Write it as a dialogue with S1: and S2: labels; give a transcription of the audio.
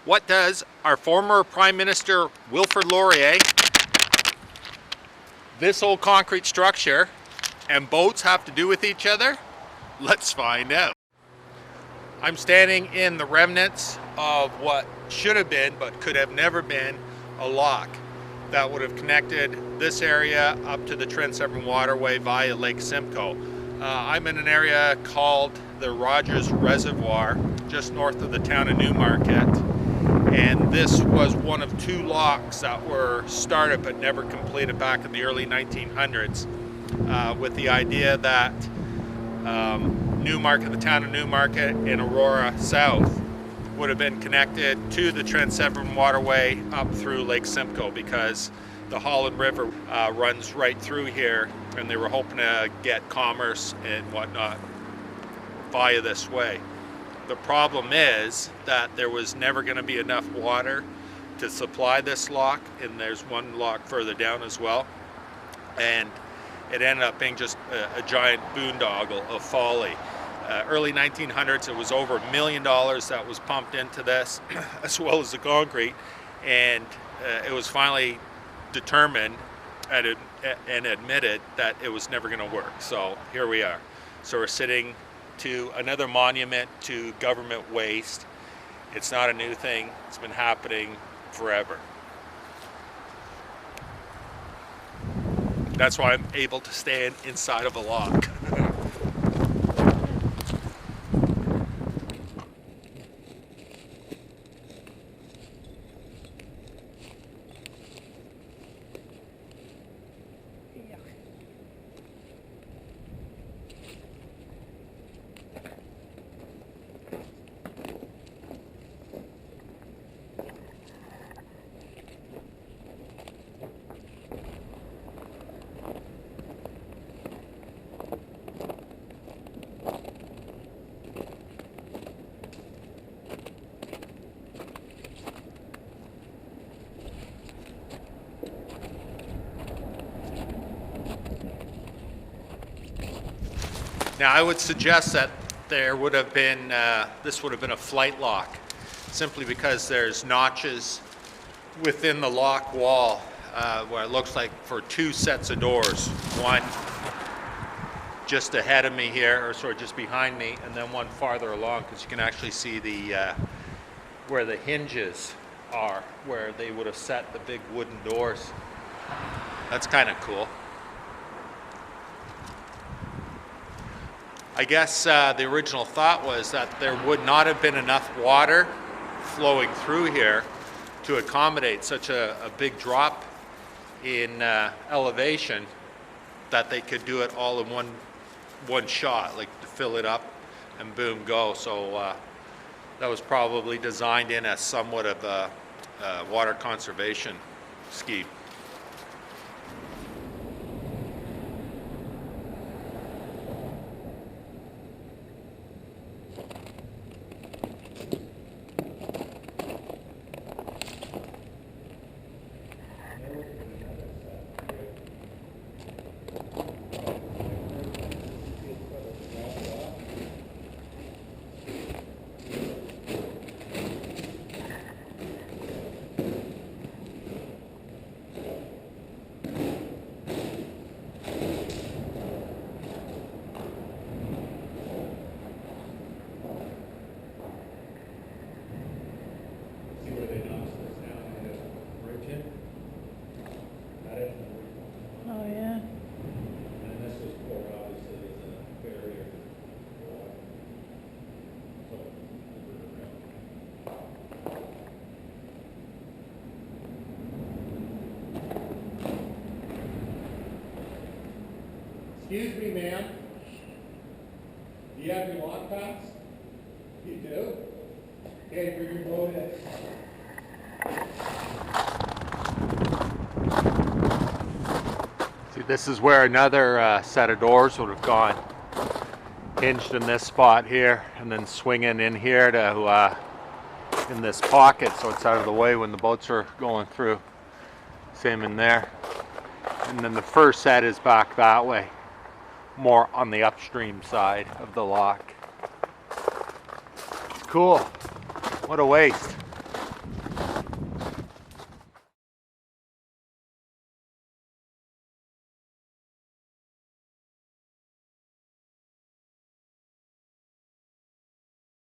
S1: What does our former Prime Minister Wilfrid Laurier, this old concrete structure, and boats have to do with each other? Let's find out. I'm standing in the remnants of what should have been, but could have never been, a lock that would have connected this area up to the Trent Severn Waterway via Lake Simcoe. I'm in an area called the Rogers Reservoir, just north of the town of Newmarket. And this was one of two locks that were started but never completed back in the early 1900s, with the idea that Newmarket, the town of Newmarket in Aurora South, would have been connected to the Trent Severn Waterway up through Lake Simcoe, because the Holland River runs right through here, and they were hoping to get commerce and whatnot via this way. The problem is that there was never going to be enough water to supply this lock, and there's one lock further down as well, and it ended up being just a giant boondoggle of folly. Early 1900s, it was over $1 million that was pumped into this, as well as the concrete, and it was finally determined and admitted that it was never going to work. So here we are. So we're sitting to another monument to government waste. It's not a new thing. It's been happening forever. That's why I'm able to stand inside of a lock. Now, I would suggest that there would have been, this would have been a flight lock, simply because there's notches within the lock wall where it looks like for two sets of doors. One just ahead of me here, or sort of just behind me, and then one farther along, because you can actually see the where the hinges are, where they would have set the big wooden doors. That's kind of cool. I guess the original thought was that there would not have been enough water flowing through here to accommodate such a big drop in elevation, that they could do it all in one shot, like to fill it up and boom, go. So that was probably designed in as somewhat of a water conservation scheme.
S2: Oh yeah.
S3: And this was poured obviously as a barrier for water. Excuse me, ma'am. Do you have your lock pass? You do? Okay, bring your boat in.
S1: See, this is where another set of doors would have gone, hinged in this spot here, and then swinging in here to in this pocket, so it's out of the way when the boats are going through. Same in there. And then the first set is back that way, more on the upstream side of the lock. It's cool. What a waste.